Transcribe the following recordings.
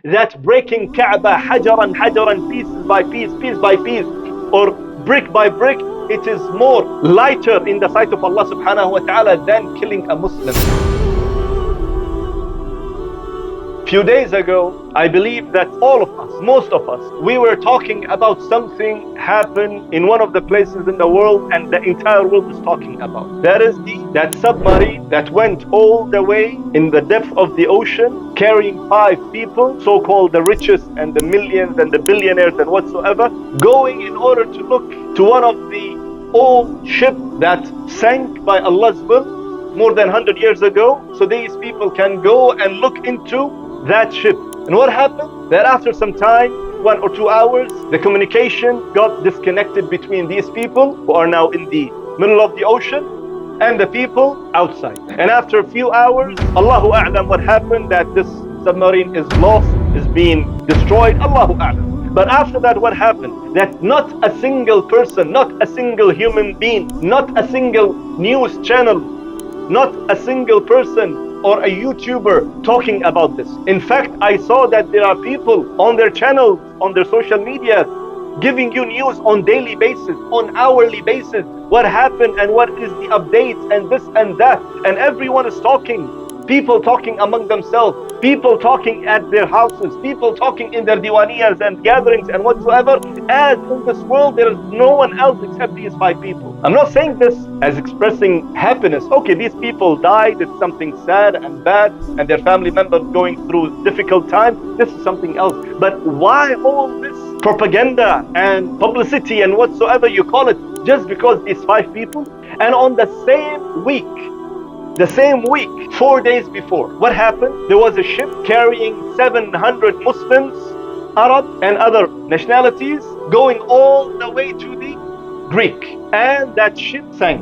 that breaking Kaaba hajaran hajaran, pieces by piece by piece, or brick by brick, it is more lighter in the sight of Allah subhanahu wa ta'ala than killing a Muslim. Few days ago, I believe that all of us, most of us, we were talking about something happened in one of the places in the world and the entire world is talking about. That is that submarine that went all the way in the depth of the ocean, carrying 5 people, so-called the richest and the millions and the billionaires and whatsoever, going in order to look to one of the old ships that sank by Allah's will more than 100 years ago, so these people can go and look into that ship. And what happened? That after some time, 1 or 2 hours, the communication got disconnected between these people who are now in the middle of the ocean and the people outside. And after a few hours, Allahu A'lam what happened, that this submarine is lost, is being destroyed, Allahu A'lam. But after that, what happened? That not a single person, not a single human being, not a single news channel, not a single person or a YouTuber talking about this. In fact, I saw that there are people on their channels, on their social media, giving you news on daily basis, on hourly basis, what happened and what is the updates and this and that. And everyone is talking. People talking among themselves, people talking at their houses, people talking in their diwaniyas and gatherings and whatsoever, as in this world there is no one else except these 5 people. I'm not saying this as expressing happiness. Okay, these people died, it's something sad and bad, and their family members going through difficult times. This is something else. But why all this propaganda and publicity and whatsoever you call it, just because these 5 people? And on the same week, 4 days before, what happened? There was a ship carrying 700 Muslims, Arab and other nationalities, going all the way to the Greek. And that ship sank.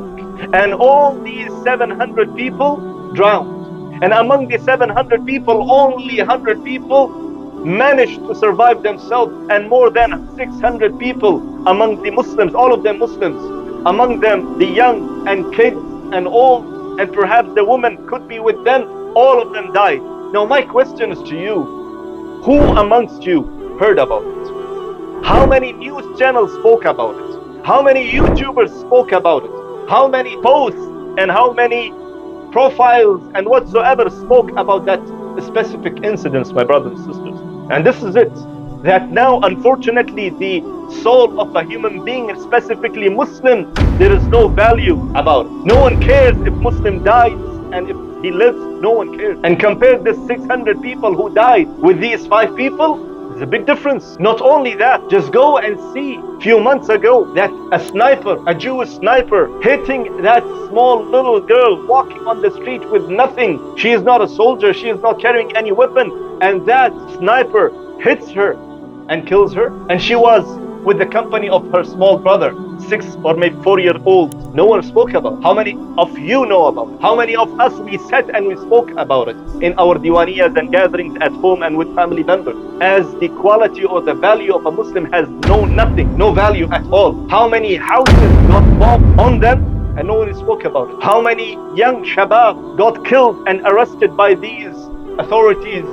And all these 700 people drowned. And among the 700 people, only 100 people managed to survive themselves. And more than 600 people among the Muslims, all of them Muslims, among them the young and kids and old, and perhaps the woman could be with them, all of them died. Now my question is to you, who amongst you heard about it? How many news channels spoke about it? How many YouTubers spoke about it? How many posts and how many profiles and whatsoever spoke about that specific incidents, my brothers and sisters? And this is it, that now unfortunately the soul of a human being, specifically Muslim, there is no value about it. No one cares if Muslim dies and if he lives, no one cares. And compare this 600 people who died with these 5 people, there's a big difference. Not only that, just go and see a few months ago that a sniper, a Jewish sniper, hitting that small little girl walking on the street with nothing. She is not a soldier, she is not carrying any weapon, and that sniper hits her and kills her, and she was with the company of her small brother, 6 or maybe 4-year-old. No one spoke about it. How many of you know about it? How many of us we sat and we spoke about it in our diwaniyas and gatherings at home and with family members? As the quality or the value of a Muslim has nothing, no value at all. How many houses got bombed on them and no one spoke about it? How many young shabab got killed and arrested by these authorities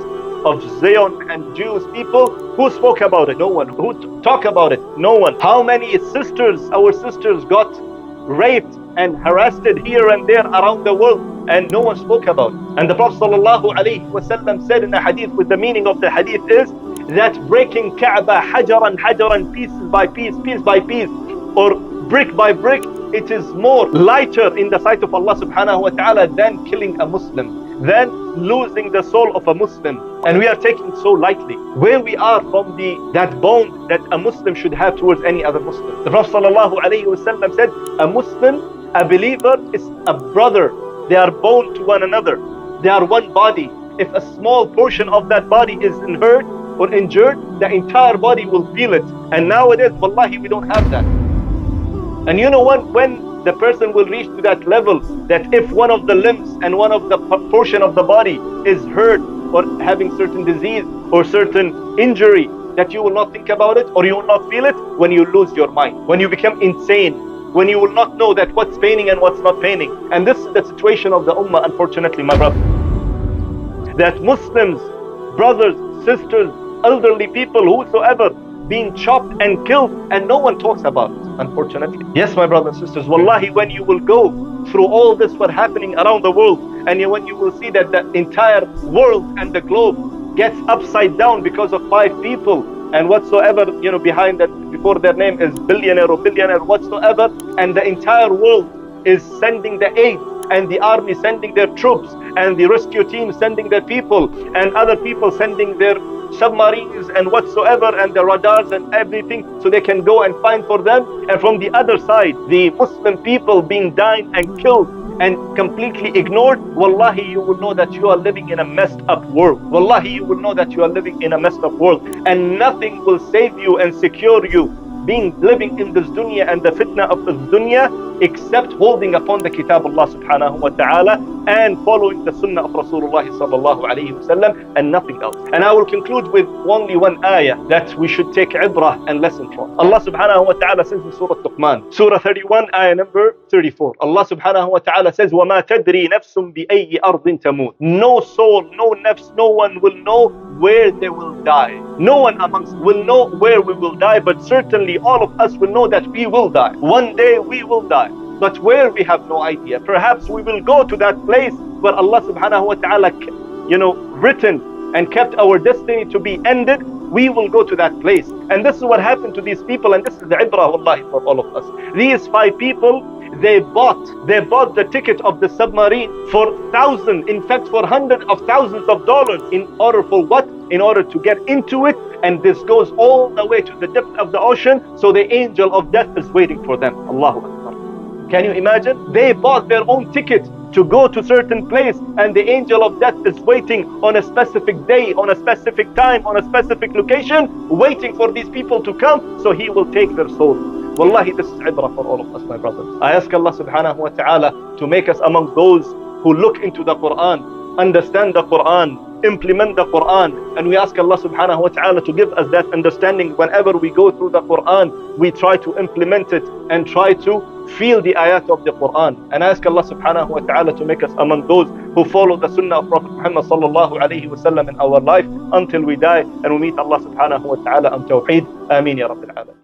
of Zion and Jewish people? Who spoke about it? No one. Who talked about it? No one. How many sisters, our sisters, got raped and harassed here and there around the world and no one spoke about it? And the Prophet ﷺ said in a hadith, with the meaning of the hadith is that breaking Kaaba hajaran hajaran, piece by piece, or brick by brick, it is more lighter in the sight of Allah subhanahu wa ta'ala than killing a Muslim, than losing the soul of a Muslim. And we are taking it so lightly. Where we are from that bond that a Muslim should have towards any other Muslim. The Prophet ﷺ said, a Muslim, a believer, is a brother. They are bound to one another. They are one body. If a small portion of that body is hurt or injured, the entire body will feel it. And nowadays, wallahi, we don't have that. And you know what? When the person will reach to that level, that if one of the limbs and one of the portion of the body is hurt or having certain disease or certain injury, that you will not think about it or you will not feel it, when you lose your mind, when you become insane, when you will not know that what's paining and what's not paining. And this is the situation of the ummah, unfortunately, my brother. That Muslims, brothers, sisters, elderly people, whosoever, being chopped and killed, and no one talks about it, unfortunately. Yes, my brothers and sisters, wallahi, when you will go through all this what happening around the world, and when you will see that the entire world and the globe gets upside down because of 5 people, and whatsoever, behind that, before their name is billionaire or billionaire whatsoever, and the entire world is sending the aid, and the army sending their troops, and the rescue team sending their people, and other people sending their submarines and whatsoever, and the radars and everything, so they can go and find for them. And from the other side, the Muslim people being dying and killed and completely ignored. Wallahi, you will know that you are living in a messed up world. Wallahi, you will know that you are living in a messed up world, and nothing will save you and secure you living in this dunya and the fitna of this dunya, except holding upon the kitab Allah subhanahu wa ta'ala and following the sunnah of Rasulullah sallallahu alayhi wa sallam, and nothing else. And I will conclude with only one ayah that we should take ibrah and lesson from. Allah subhanahu wa ta'ala says in Surah Luqman, Surah 31, ayah number 34. Allah subhanahu wa ta'ala says, وَمَا تَدْرِي نَفْسٌ بِأَيِّ أَرْضٍ تَمُوتُ. No soul, no nafs, no one will know where they will die. No one amongst will know where we will die, but certainly all of us will know that we will die. One day we will die. But where, we have no idea. Perhaps we will go to that place where Allah subhanahu wa ta'ala, written and kept our destiny to be ended. We will go to that place. And this is what happened to these people, and this is the ibrah wallahi for all of us. These 5 people, they bought the ticket of the submarine for thousands, in fact for hundreds of thousands of dollars. In order for what? In order to get into it. And this goes all the way to the depth of the ocean, so the angel of death is waiting for them. Allahu Akbar. Can you imagine? They bought their own ticket to go to certain place, and the angel of death is waiting on a specific day, on a specific time, on a specific location, waiting for these people to come, so he will take their soul. Wallahi, this is ibrah for all of us, my brothers. I ask Allah subhanahu wa ta'ala to make us among those who look into the Quran, understand the Quran, implement the Quran, and we ask Allah subhanahu wa ta'ala to give us that understanding. Whenever we go through the Quran, we try to implement it and try to feel the ayat of the Quran. And I ask Allah subhanahu wa ta'ala to make us among those who follow the sunnah of Prophet Muhammad sallallahu alayhi wa sallam in our life until we die and we meet Allah subhanahu wa ta'ala on tawheed. Ameen ya Rabbil Alameen.